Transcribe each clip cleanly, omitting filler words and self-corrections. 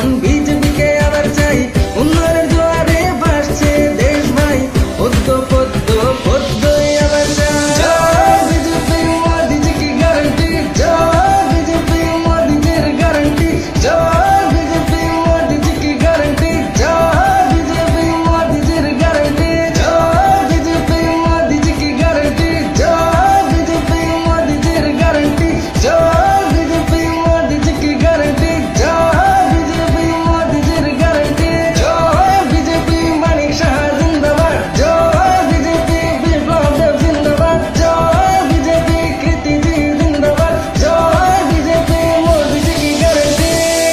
জনগণ বিজেপিকে আবার চাই, উন্নয়নের জোয়ারে ভাসছে দেশ ভাই, পদ্ম পদ্ম পদ্মই আবার চাই। জয় বিজেপি মোদিজি কি গ্যারান্টি, জয় বিজেপি মোদিজির গ্যারান্টি, জয় বিজেপি মোদিজি কি গ্যারান্টি, জয় বিজেপি মোদিজির গ্যারান্টি, জয় বিজেপি মোদিজি কি গ্যারান্টি, জয় বিজেপি মোদিজির গ্যারান্টি, জয় বিজেপি মোদিজি কি গ্যারান্টি, জয় বিজেপি মোদিজির গ্যারান্টি, জয় বিজেপি মানিক সাহা জিন্দাবাদ, জয় বিজেপি বিপ্লব দেব জিন্দাবাদ, জয় বিজেপি কৃতিজি জিন্দাবাদ, জয় বিজেপি মোদিজি কি গ্যারান্টি।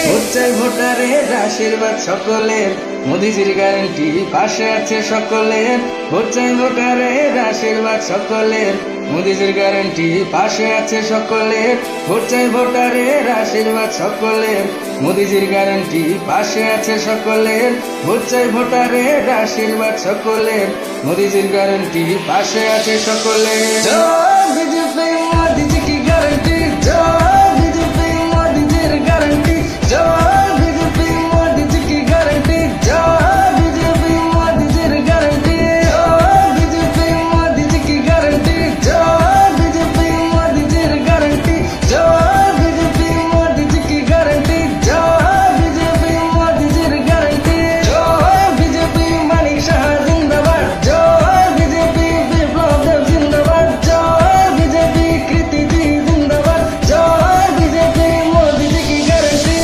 ভোট চাই ভোটারের আশীর্বাদ সকলের, মোদিজির গ্যারান্টি পাশে আছে সকলের। ভোট চাই ভোটারের আশীর্বাদ সকলের, মোদিজির গ্যারান্টি পাশে আছে সকলের। ভোট চাই ভোটারের আশীর্বাদ সকলের, মোদিজির গ্যারান্টি পাশে আছে সকলের। ভোট চাই ভোটারের আশীর্বাদ সকলের, মোদিজির গ্যারান্টি পাশে আছে সকলের। জয় বিজেপি মোদিজি কি গ্যারান্টি, জয় বিজেপি মোদিজির গ্যারান্টি, জয় বিজেপি মোদিজি কি গ্যারান্টি, জয় বিজেপি মোদিজির গ্যারান্টি, জয় বিজেপি মোদিজি কি গ্যারান্টি, জয় বিজেপি মোদিজির গ্যারান্টি, জয় বিজেপি মোদিজি কি গ্যারান্টি, জয় বিজেপি মোদিজির গ্যারান্টি, জয় বিজেপি মানিক সাহা জিন্দাবাদ, জয় বিজেপি বিপ্লব দেব জিন্দাবাদ, জয় বিজেপি কৃতিজি জিন্দাবাদ, জয় বিজেপি মোদিজি কি গ্যারান্টি।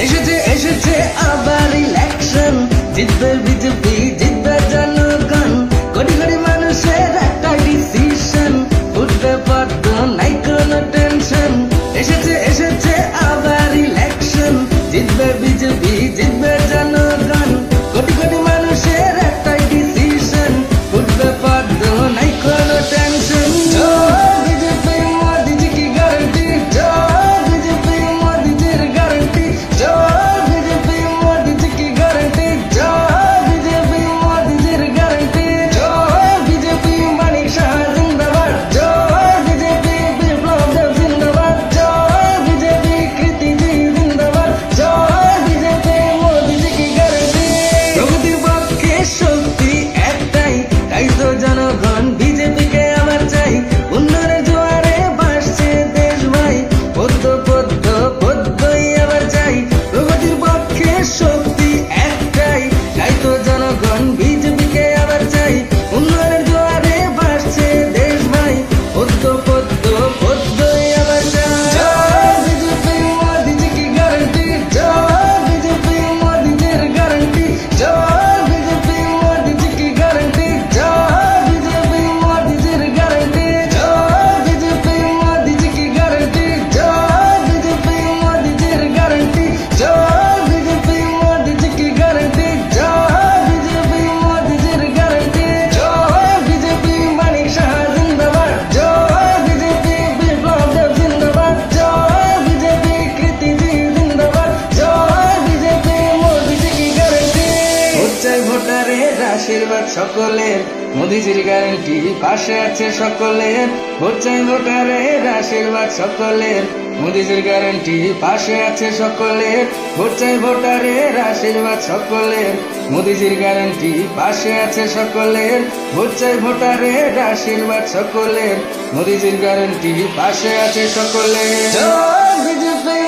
এসেছে এসেছে আবার ইলেকশন, জিতবে বিজেপি জিতবে জনগণ, কোটি কোটি মানুষের একটা ডিসিশন, উঠবে পদ্ম নাই কোনো টেনশন। এসেছে এসেছে আবার ইলেকশন, জিতবে বিজেপি জিতবে জনগণ, কোটি কোটি মানুষের একটা ডিসিশন, উঠবে পদ্ম নাই কোনো টেনশন। জয় বিজেপি মোদিজি কি গ্যারান্টি, জয় বিজেপি মোদিজির গ্যারান্টি, জয় বিজেপি মোদিজি কি গ্যারান্টি, জয় বিজেপি মোদিজির গ্যারান্টি, জয় বিজেপি মানিক সাহা জিন্দাবাদ, জয় বিজেপি বিপ্লব দেব জিন্দাবাদ, জয় বিজেপি কৃতিজি জিন্দাবাদ, জয় বিজেপি মোদিজি কি গ্যারান্টি। প্রগতির পক্ষে শক্তি একটাই, তাই তো জনগণ বিজেপিকে আবার চাই, উন্নয়নের জোয়ারে ভাসছে দেশ ভাই, পদ্ম পদ্ম পদ্মই আবার চাই। প্রগতির পক্ষে শক্তি একটাই, তাই তো জনগণ বিজেপিকে আবার চাই, উন্নয়নের জোয়ারে ভাসছে দেশ ভাই, পদ্ম পদ্ম পদ্মই আবার চাই। জয় বিজেপি মোদিজি কি গ্যারান্টি, জয় বিজেপি মোদিজির গ্যারান্টি, জয় বিজেপি মোদিজি কি গ্যারান্টি, জয় বিজেপি মোদিজির গ্যারান্টি, জয় বিজেপি মোদিজি কি গ্যারান্টি, জয় বিজেপি মোদিজির গ্যারান্টি, জয় বিজেপি মোদিজি কি গ্যারান্টি, জয় বিজেপি মোদিজির গ্যারান্টি, জয় বিজেপি মানিক সাহা জিন্দাবাদ, জয় বিজেপি বিপ্লব দেব জিন্দাবাদ, জয় বিজেপি কৃতিজি জিন্দাবাদ, জয় বিজেপি মোদিজি কি গ্যারান্টি। ভোট চাই ভোটারের আশীর্বাদ সকলের, মোদিজির গ্যারান্টি পাশে আছে সকলের। ভোট চাই ভোটারের আশীর্বাদ সকলের, মোদিজির গ্যারান্টি পাশে আছে সকলের। ভোট চাই ভোটারের আশীর্বাদ সকলের, মোদিজির গ্যারান্টি পাশে আছে সকলের। ভোট চাই ভোটারের আশীর্বাদ সকলের, মোদিজির গ্যারান্টি পাশে আছে সকলের। জয় বিজেপি